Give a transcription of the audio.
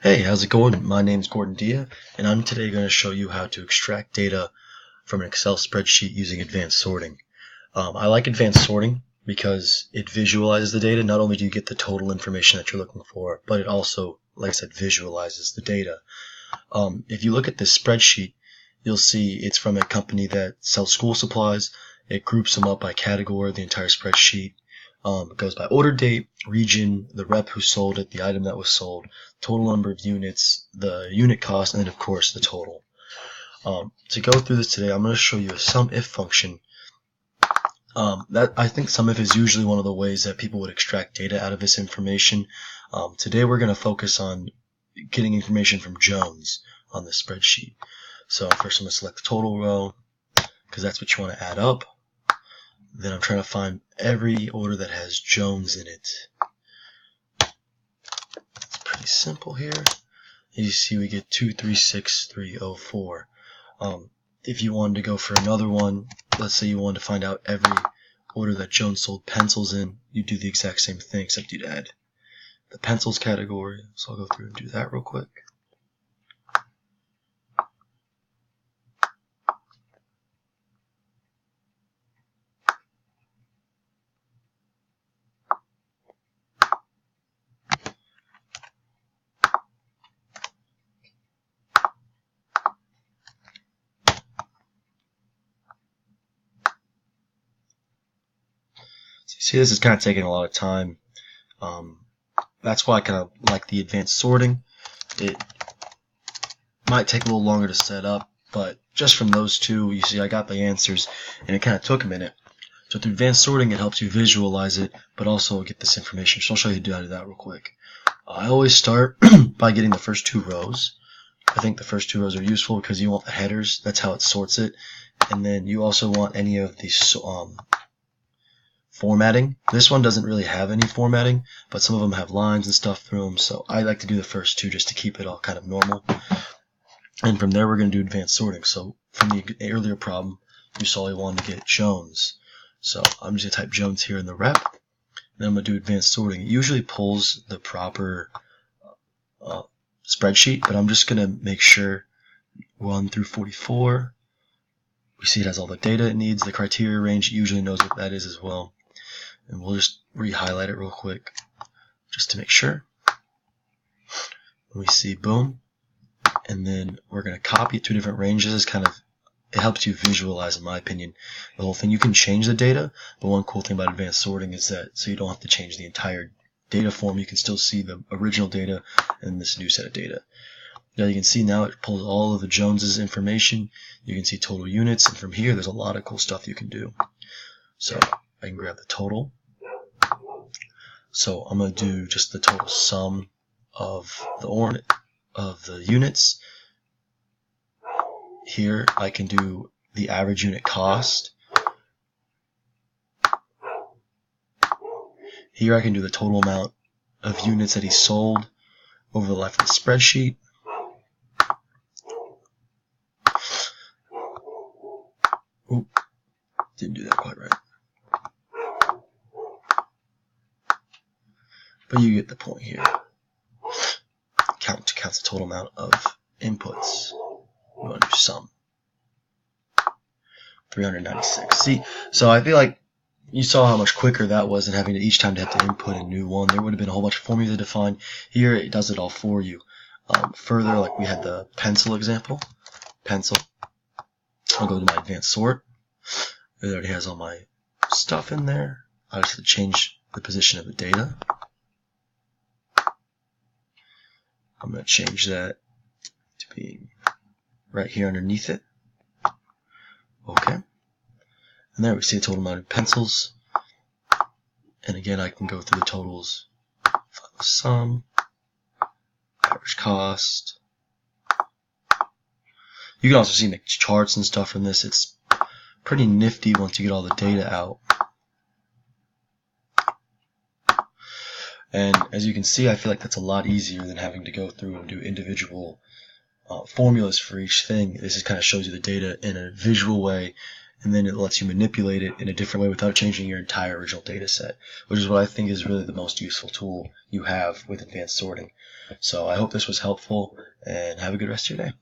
Hey, how's it going? My name's Gordon Dia, and I'm today going to show you how to extract data from an Excel spreadsheet using advanced sorting. I like advanced sorting because it visualizes the data. Not only do you get the total information that you're looking for, but it also, like I said, visualizes the data. If you look at this spreadsheet, you'll see it's from a company that sells school supplies. It groups them up by category, the entire spreadsheet. It goes by order date, region, the rep who sold it, the item that was sold, total number of units, the unit cost, and then of course the total. To go through this today, I'm going to show you a SUMIF function. That I think SUMIF is usually one of the ways that people would extract data out of this information. Today we're going to focus on getting information from Jones on the spreadsheet. So first I'm going to select the total row because that's what you want to add up. Then I'm trying to find every order that has Jones in it. It's pretty simple here. As you see, we get 236304. If you wanted to go for another one, let's say you wanted to find out every order that Jones sold pencils in, you'd do the exact same thing, except you'd add the pencils category. So I'll go through and do that real quick. So you see, this is kind of taking a lot of time. That's why I kind of like the advanced sorting. It might take a little longer to set up, but just from those two, you see I got the answers, and it kind of took a minute. So through advanced sorting, it helps you visualize it, but also get this information. So I'll show you how to do that real quick. I always start by getting the first two rows. I think the first two rows are useful because you want the headers. That's how it sorts it. And then you also want any of the formatting. This one doesn't really have any formatting, but some of them have lines and stuff through them. So I like to do the first two just to keep it all kind of normal. And from there, we're going to do advanced sorting. So from the earlier problem, you saw we wanted to get Jones. So I'm just going to type Jones here in the rep. Then I'm going to do advanced sorting. It usually pulls the proper spreadsheet, but I'm just going to make sure 1 through 44. We see it has all the data it needs. The criteria range usually knows what that is as well. And we'll just re-highlight it real quick just to make sure. We see boom. And then we're going to copy it to different ranges. It helps you visualize, in my opinion, the whole thing. You can change the data, but one cool thing about advanced sorting is that so you don't have to change the entire data form. You can still see the original data and this new set of data. Now you can see now it pulls all of the Joneses information. You can see total units, and from here there's a lot of cool stuff you can do. So I can grab the total. So I'm going to do just the total sum of the units. Here I can do the average unit cost. Here I can do the total amount of units that he sold over the life of the spreadsheet. Oop, didn't do that quite right. But you get the point here. Counts the total amount of inputs. We want to do sum. 396. See, so I feel like you saw how much quicker that was than having to each time to have to input a new one. There would have been a whole bunch of formulas to define. Here it does it all for you. Further, like we had the pencil example. Pencil. I'll go to my advanced sort. It already has all my stuff in there. I just have to change the position of the data. I'm going to change that to being right here underneath it. Okay. And there we see the total amount of pencils. And again, I can go through the totals. Find the sum, average cost. You can also see the charts and stuff from this. It's pretty nifty once you get all the data out. And as you can see, I feel like that's a lot easier than having to go through and do individual formulas for each thing. This kind of shows you the data in a visual way, and then it lets you manipulate it in a different way without changing your entire original data set, which is what I think is really the most useful tool you have with advanced sorting. So I hope this was helpful, and have a good rest of your day.